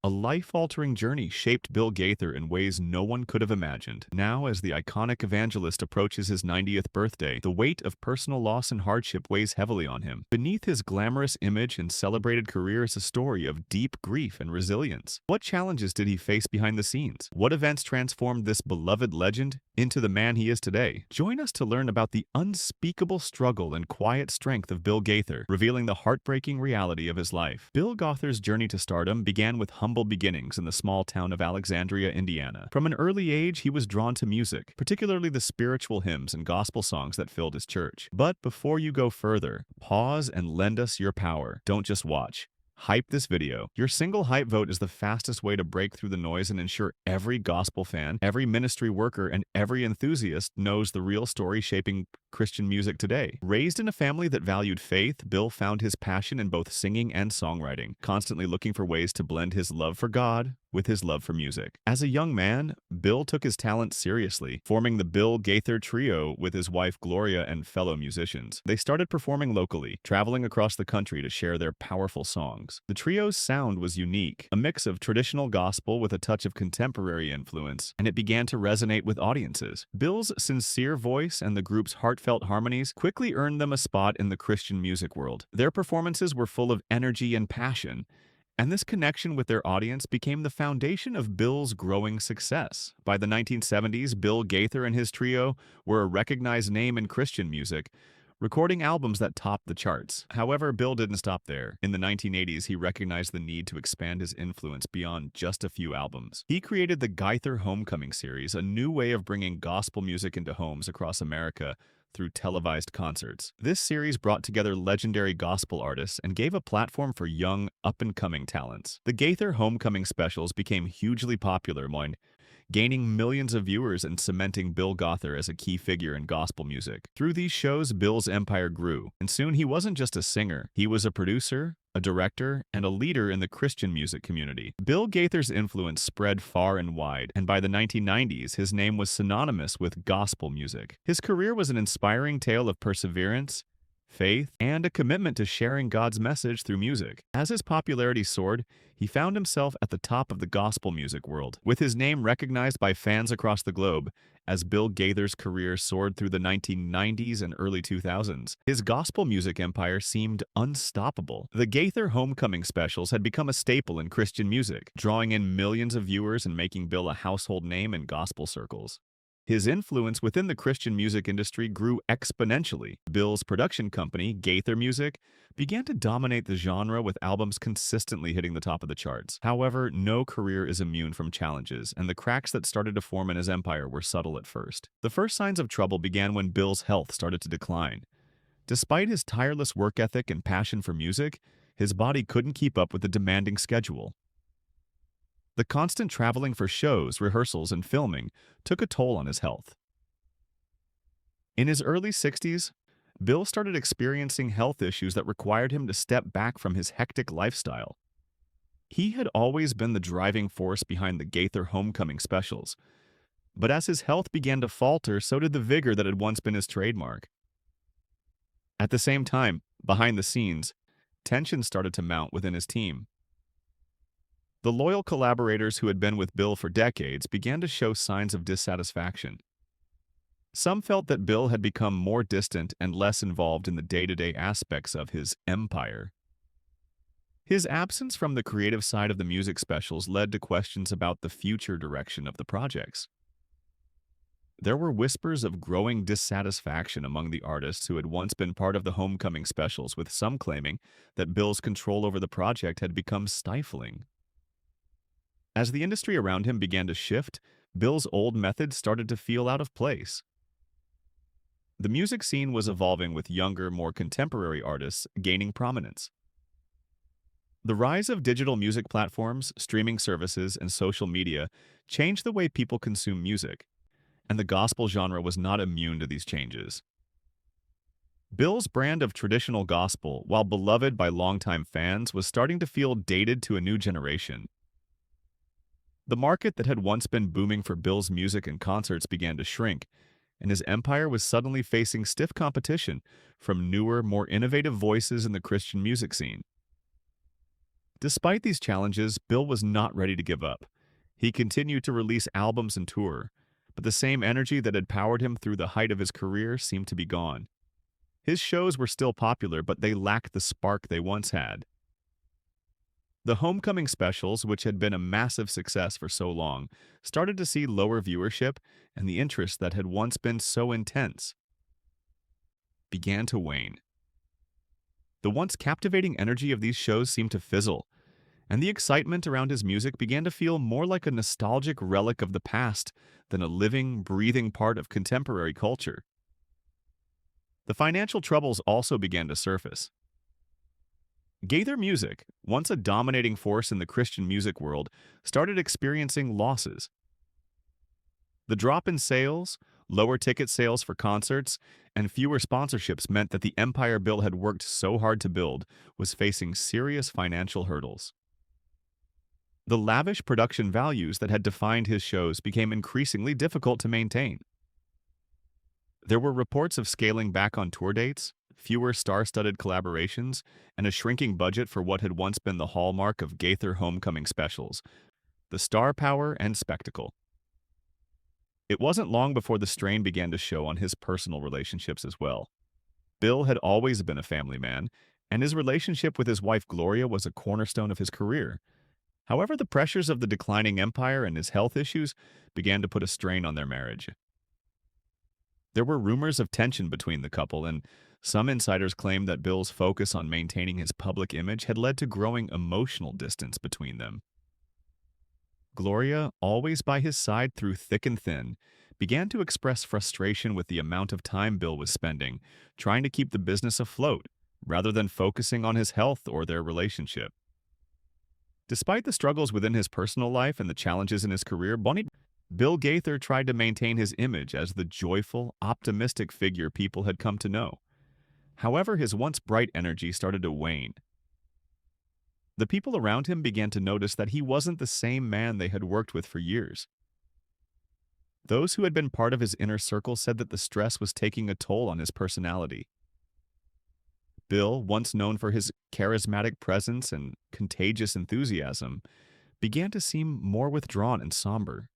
A life-altering journey shaped Bill Gaither in ways no one could have imagined. Now, as the iconic evangelist approaches his 90th birthday, the weight of personal loss and hardship weighs heavily on him. Beneath his glamorous image and celebrated career is a story of deep grief and resilience. What challenges did he face behind the scenes? What events transformed this beloved legend into the man he is today? Join us to learn about the unspeakable struggle and quiet strength of Bill Gaither, revealing the heartbreaking reality of his life. Bill Gaither's journey to stardom began with humble beginnings in the small town of Alexandria, Indiana. From an early age, he was drawn to music, particularly the spiritual hymns and gospel songs that filled his church. But before you go further, pause and lend us your power. Don't just watch. Hype this video. Your single hype vote is the fastest way to break through the noise and ensure every gospel fan, every ministry worker, and every enthusiast knows the real story shaping Christian music today. Raised in a family that valued faith, Bill found his passion in both singing and songwriting, constantly looking for ways to blend his love for God with his love for music. As a young man, Bill took his talent seriously, forming the Bill Gaither Trio with his wife Gloria and fellow musicians. They started performing locally, traveling across the country to share their powerful songs. The trio's sound was unique, a mix of traditional gospel with a touch of contemporary influence, and it began to resonate with audiences. Bill's sincere voice and the group's heartfelt harmonies quickly earned them a spot in the Christian music world. Their performances were full of energy and passion, and this connection with their audience became the foundation of Bill's growing success. By the 1970s, Bill Gaither and his trio were a recognized name in Christian music, recording albums that topped the charts. However, Bill didn't stop there. In the 1980s, he recognized the need to expand his influence beyond just a few albums. He created the Gaither Homecoming series, a new way of bringing gospel music into homes across America through televised concerts. This series brought together legendary gospel artists and gave a platform for young, up-and-coming talents. The Gaither Homecoming specials became hugely popular, gaining millions of viewers and cementing Bill Gaither as a key figure in gospel music. Through these shows, Bill's empire grew, and soon he wasn't just a singer. He was a producer, a director, and a leader in the Christian music community. Bill Gaither's influence spread far and wide, and by the 1990s, his name was synonymous with gospel music. His career was an inspiring tale of perseverance, faith, and a commitment to sharing God's message through music. As his popularity soared, he found himself at the top of the gospel music world, with his name recognized by fans across the globe. As Bill Gaither's career soared through the 1990s and early 2000s, his gospel music empire seemed unstoppable. The Gaither Homecoming specials had become a staple in Christian music, drawing in millions of viewers and making Bill a household name in gospel circles. His influence within the Christian music industry grew exponentially. Bill's production company, Gaither Music, began to dominate the genre with albums consistently hitting the top of the charts. However, no career is immune from challenges, and the cracks that started to form in his empire were subtle at first. The first signs of trouble began when Bill's health started to decline. Despite his tireless work ethic and passion for music, his body couldn't keep up with the demanding schedule. The constant traveling for shows, rehearsals, and filming took a toll on his health. In his early 60s, Bill started experiencing health issues that required him to step back from his hectic lifestyle. He had always been the driving force behind the Gaither Homecoming specials, but as his health began to falter, so did the vigor that had once been his trademark. At the same time, behind the scenes, tension started to mount within his team. The loyal collaborators who had been with Bill for decades began to show signs of dissatisfaction. Some felt that Bill had become more distant and less involved in the day-to-day aspects of his empire. His absence from the creative side of the music specials led to questions about the future direction of the projects. There were whispers of growing dissatisfaction among the artists who had once been part of the Homecoming specials, with some claiming that Bill's control over the project had become stifling. As the industry around him began to shift, Bill's old methods started to feel out of place. The music scene was evolving, with younger, more contemporary artists gaining prominence. The rise of digital music platforms, streaming services, and social media changed the way people consume music, and the gospel genre was not immune to these changes. Bill's brand of traditional gospel, while beloved by longtime fans, was starting to feel dated to a new generation. The market that had once been booming for Bill's music and concerts began to shrink, and his empire was suddenly facing stiff competition from newer, more innovative voices in the Christian music scene. Despite these challenges, Bill was not ready to give up. He continued to release albums and tour, but the same energy that had powered him through the height of his career seemed to be gone. His shows were still popular, but they lacked the spark they once had. The homecoming specials, which had been a massive success for so long, started to see lower viewership, and the interest that had once been so intense began to wane. The once captivating energy of these shows seemed to fizzle, and the excitement around his music began to feel more like a nostalgic relic of the past than a living, breathing part of contemporary culture. The financial troubles also began to surface. Gaither music, once a dominating force in the Christian music world, started experiencing losses. The drop in sales, lower ticket sales for concerts, and fewer sponsorships meant that the empire Bill had worked so hard to build was facing serious financial hurdles. The lavish production values that had defined his shows became increasingly difficult to maintain. There were reports of scaling back on tour dates, fewer star-studded collaborations, and a shrinking budget for what had once been the hallmark of Gaither homecoming specials, the star power and spectacle. It wasn't long before the strain began to show on his personal relationships as well. Bill had always been a family man, and his relationship with his wife Gloria was a cornerstone of his career. However, the pressures of the declining empire and his health issues began to put a strain on their marriage. There were rumors of tension between the couple, and some insiders claimed that Bill's focus on maintaining his public image had led to growing emotional distance between them. Gloria, always by his side through thick and thin, began to express frustration with the amount of time Bill was spending trying to keep the business afloat, rather than focusing on his health or their relationship. Despite the struggles within his personal life and the challenges in his career, Bill Gaither tried to maintain his image as the joyful, optimistic figure people had come to know. However, his once bright energy started to wane. The people around him began to notice that he wasn't the same man they had worked with for years. Those who had been part of his inner circle said that the stress was taking a toll on his personality. Bill, once known for his charismatic presence and contagious enthusiasm, began to seem more withdrawn and somber.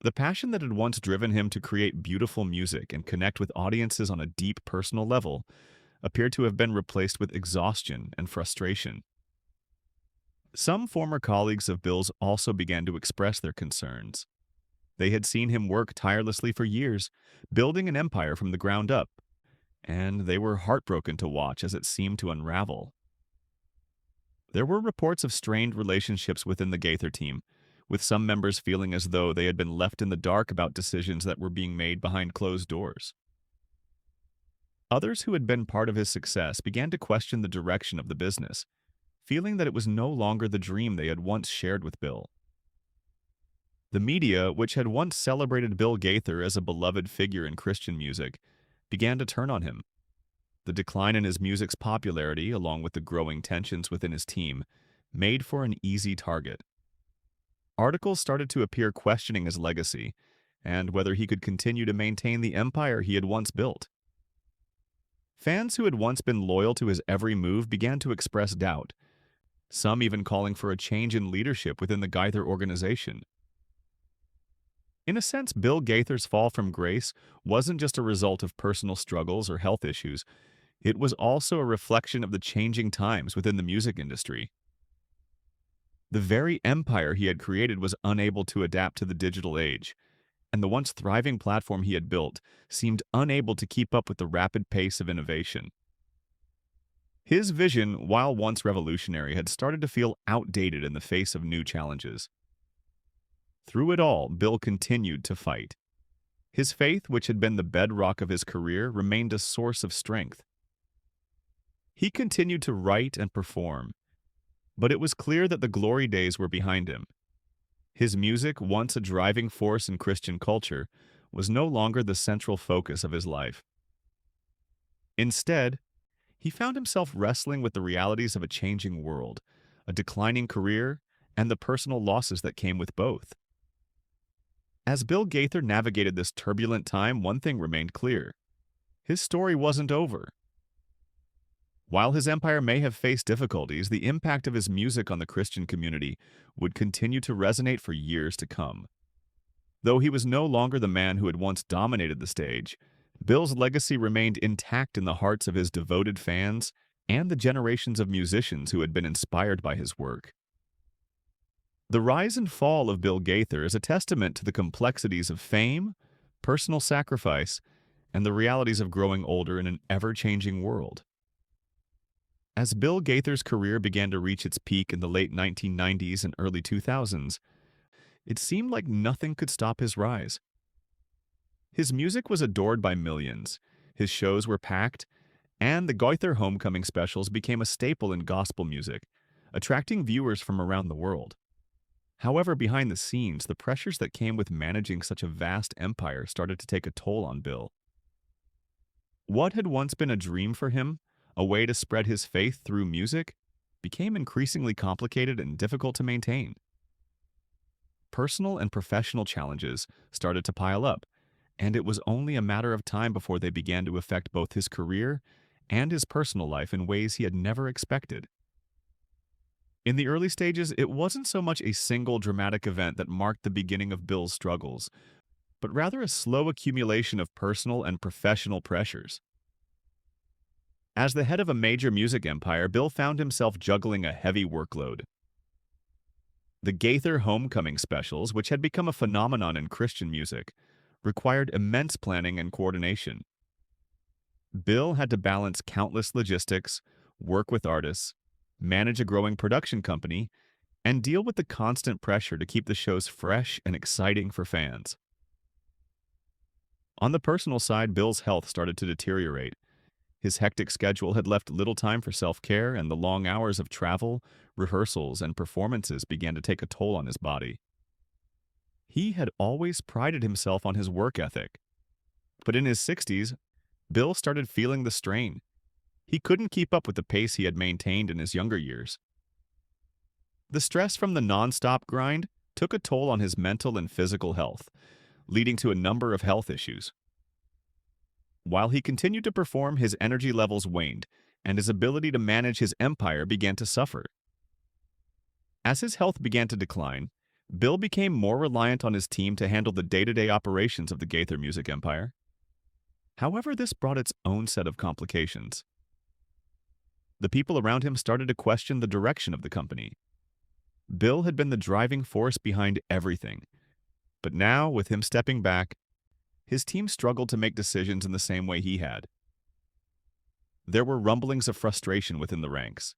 The passion that had once driven him to create beautiful music and connect with audiences on a deep personal level appeared to have been replaced with exhaustion and frustration. Some former colleagues of Bill's also began to express their concerns. They had seen him work tirelessly for years, building an empire from the ground up, and they were heartbroken to watch as it seemed to unravel. There were reports of strained relationships within the Gaither team, with some members feeling as though they had been left in the dark about decisions that were being made behind closed doors. Others who had been part of his success began to question the direction of the business, feeling that it was no longer the dream they had once shared with Bill. The media, which had once celebrated Bill Gaither as a beloved figure in Christian music, began to turn on him. The decline in his music's popularity, along with the growing tensions within his team, made for an easy target. Articles started to appear questioning his legacy and whether he could continue to maintain the empire he had once built. Fans who had once been loyal to his every move began to express doubt, some even calling for a change in leadership within the Gaither organization. In a sense, Bill Gaither's fall from grace wasn't just a result of personal struggles or health issues, it was also a reflection of the changing times within the music industry. The very empire he had created was unable to adapt to the digital age, and the once thriving platform he had built seemed unable to keep up with the rapid pace of innovation. His vision, while once revolutionary, had started to feel outdated in the face of new challenges. Through it all, Bill continued to fight. His faith, which had been the bedrock of his career, remained a source of strength. He continued to write and perform, but it was clear that the glory days were behind him. His music, once a driving force in Christian culture, was no longer the central focus of his life. Instead, he found himself wrestling with the realities of a changing world, a declining career, and the personal losses that came with both. As Bill Gaither navigated this turbulent time, one thing remained clear. His story wasn't over. While his empire may have faced difficulties, the impact of his music on the Christian community would continue to resonate for years to come. Though he was no longer the man who had once dominated the stage, Bill's legacy remained intact in the hearts of his devoted fans and the generations of musicians who had been inspired by his work. The rise and fall of Bill Gaither is a testament to the complexities of fame, personal sacrifice, and the realities of growing older in an ever-changing world. As Bill Gaither's career began to reach its peak in the late 1990s and early 2000s, it seemed like nothing could stop his rise. His music was adored by millions, his shows were packed, and the Gaither Homecoming specials became a staple in gospel music, attracting viewers from around the world. However, behind the scenes, the pressures that came with managing such a vast empire started to take a toll on Bill. What had once been a dream for him, a way to spread his faith through music, became increasingly complicated and difficult to maintain. Personal and professional challenges started to pile up, and it was only a matter of time before they began to affect both his career and his personal life in ways he had never expected. In the early stages, it wasn't so much a single dramatic event that marked the beginning of Bill's struggles, but rather a slow accumulation of personal and professional pressures. As the head of a major music empire, Bill found himself juggling a heavy workload. The Gaither Homecoming specials, which had become a phenomenon in Christian music, required immense planning and coordination. Bill had to balance countless logistics, work with artists, manage a growing production company, and deal with the constant pressure to keep the shows fresh and exciting for fans. On the personal side, Bill's health started to deteriorate. His hectic schedule had left little time for self-care, and the long hours of travel, rehearsals, and performances began to take a toll on his body. He had always prided himself on his work ethic, but in his 60s, Bill started feeling the strain. He couldn't keep up with the pace he had maintained in his younger years. The stress from the non-stop grind took a toll on his mental and physical health, leading to a number of health issues. While he continued to perform, his energy levels waned, and his ability to manage his empire began to suffer. As his health began to decline, Bill became more reliant on his team to handle the day-to-day operations of the Gaither music empire. However, this brought its own set of complications. The people around him started to question the direction of the company. Bill had been the driving force behind everything, but now, with him stepping back, his team struggled to make decisions in the same way he had. There were rumblings of frustration within the ranks.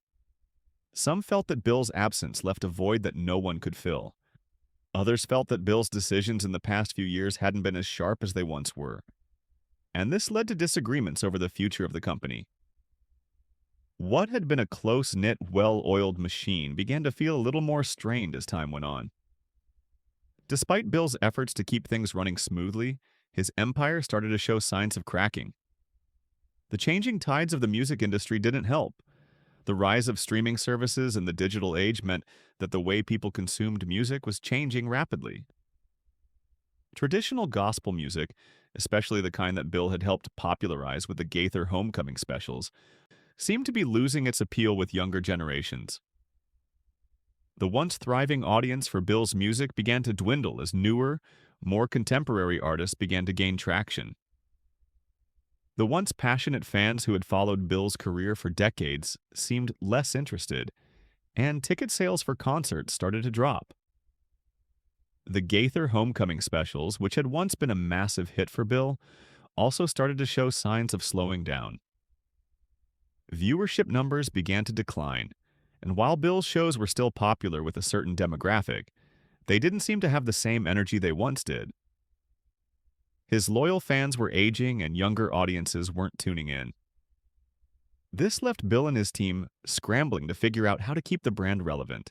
Some felt that Bill's absence left a void that no one could fill. Others felt that Bill's decisions in the past few years hadn't been as sharp as they once were. And this led to disagreements over the future of the company. What had been a close-knit, well-oiled machine began to feel a little more strained as time went on. Despite Bill's efforts to keep things running smoothly, his empire started to show signs of cracking. The changing tides of the music industry didn't help. The rise of streaming services and the digital age meant that the way people consumed music was changing rapidly. Traditional gospel music, especially the kind that Bill had helped popularize with the Gaither Homecoming specials, seemed to be losing its appeal with younger generations. The once thriving audience for Bill's music began to dwindle as newer, more contemporary artists began to gain traction. The once passionate fans who had followed Bill's career for decades seemed less interested, and ticket sales for concerts started to drop. The Gaither Homecoming specials, which had once been a massive hit for Bill, also started to show signs of slowing down. Viewership numbers began to decline, and while Bill's shows were still popular with a certain demographic, they didn't seem to have the same energy they once did. His loyal fans were aging and younger audiences weren't tuning in. This left Bill and his team scrambling to figure out how to keep the brand relevant.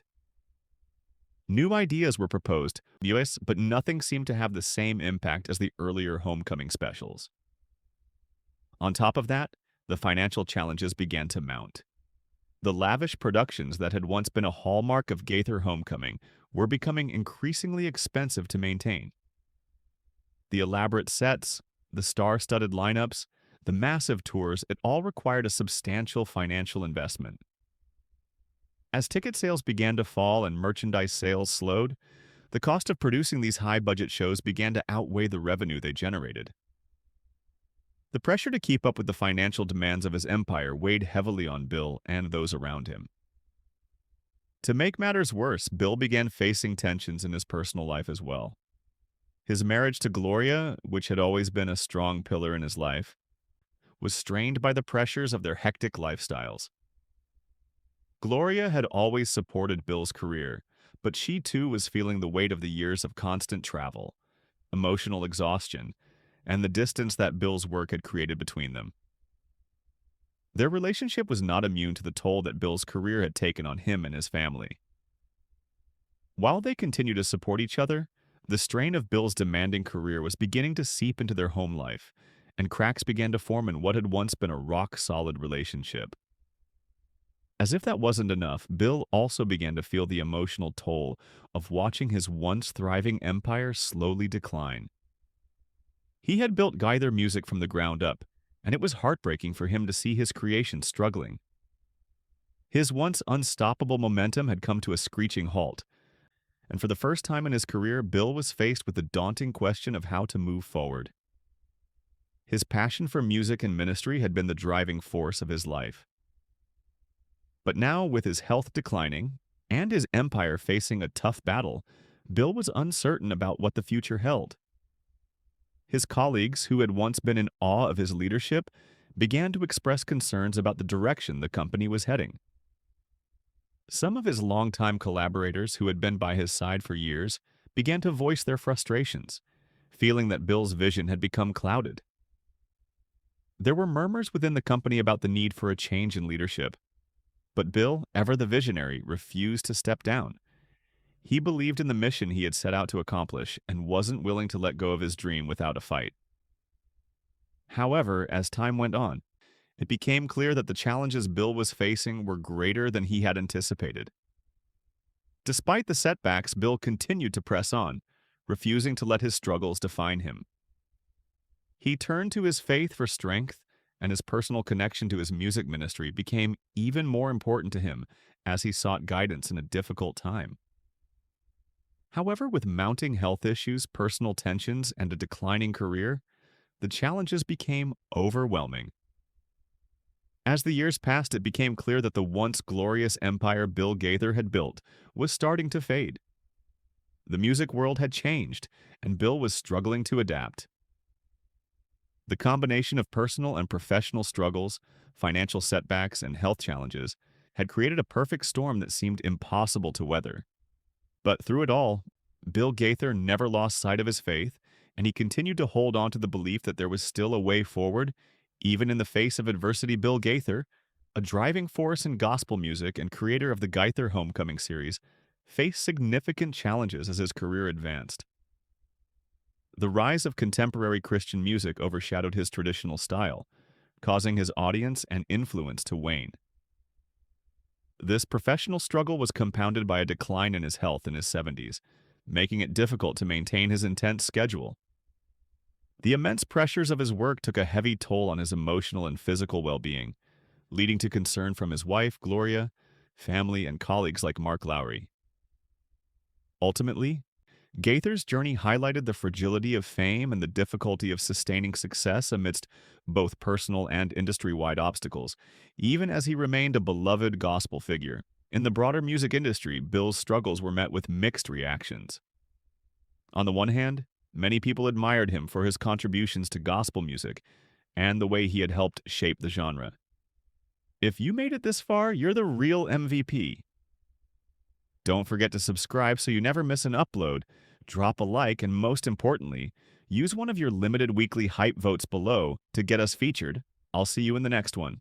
New ideas were proposed, but nothing seemed to have the same impact as the earlier Homecoming specials. On top of that, the financial challenges began to mount. The lavish productions that had once been a hallmark of Gaither Homecoming were becoming increasingly expensive to maintain. The elaborate sets, the star-studded lineups, the massive tours, it all required a substantial financial investment. As ticket sales began to fall and merchandise sales slowed, the cost of producing these high-budget shows began to outweigh the revenue they generated. The pressure to keep up with the financial demands of his empire weighed heavily on Bill and those around him. To make matters worse, Bill began facing tensions in his personal life as well. His marriage to Gloria, which had always been a strong pillar in his life, was strained by the pressures of their hectic lifestyles. Gloria had always supported Bill's career, but she too was feeling the weight of the years of constant travel, emotional exhaustion, and the distance that Bill's work had created between them. Their relationship was not immune to the toll that Bill's career had taken on him and his family. While they continued to support each other, the strain of Bill's demanding career was beginning to seep into their home life, and cracks began to form in what had once been a rock-solid relationship. As if that wasn't enough, Bill also began to feel the emotional toll of watching his once thriving empire slowly decline. He had built Gaither music from the ground up, and it was heartbreaking for him to see his creation struggling. His once unstoppable momentum had come to a screeching halt, and for the first time in his career, Bill was faced with the daunting question of how to move forward. His passion for music and ministry had been the driving force of his life. But now, with his health declining and his empire facing a tough battle, Bill was uncertain about what the future held. His colleagues, who had once been in awe of his leadership, began to express concerns about the direction the company was heading. Some of his longtime collaborators, who had been by his side for years, began to voice their frustrations, feeling that Bill's vision had become clouded. There were murmurs within the company about the need for a change in leadership, but Bill, ever the visionary, refused to step down. He believed in the mission he had set out to accomplish and wasn't willing to let go of his dream without a fight. However, as time went on, it became clear that the challenges Bill was facing were greater than he had anticipated. Despite the setbacks, Bill continued to press on, refusing to let his struggles define him. He turned to his faith for strength, and his personal connection to his music ministry became even more important to him as he sought guidance in a difficult time. However, with mounting health issues, personal tensions, and a declining career, the challenges became overwhelming. As the years passed, it became clear that the once glorious empire Bill Gaither had built was starting to fade. The music world had changed, and Bill was struggling to adapt. The combination of personal and professional struggles, financial setbacks, and health challenges had created a perfect storm that seemed impossible to weather. But through it all, Bill Gaither never lost sight of his faith, and he continued to hold on to the belief that there was still a way forward, even in the face of adversity. Bill Gaither, a driving force in gospel music and creator of the Gaither Homecoming series, faced significant challenges as his career advanced. The rise of contemporary Christian music overshadowed his traditional style, causing his audience and influence to wane. This professional struggle was compounded by a decline in his health in his 70s, making it difficult to maintain his intense schedule. The immense pressures of his work took a heavy toll on his emotional and physical well-being, leading to concern from his wife, Gloria, family, and colleagues like Mark Lowry. Ultimately, Gaither's journey highlighted the fragility of fame and the difficulty of sustaining success amidst both personal and industry-wide obstacles, even as he remained a beloved gospel figure. In the broader music industry, Bill's struggles were met with mixed reactions. On the one hand, many people admired him for his contributions to gospel music and the way he had helped shape the genre. If you made it this far, you're the real MVP. Don't forget to subscribe so you never miss an upload, drop a like, and most importantly, use one of your limited weekly hype votes below to get us featured. I'll see you in the next one.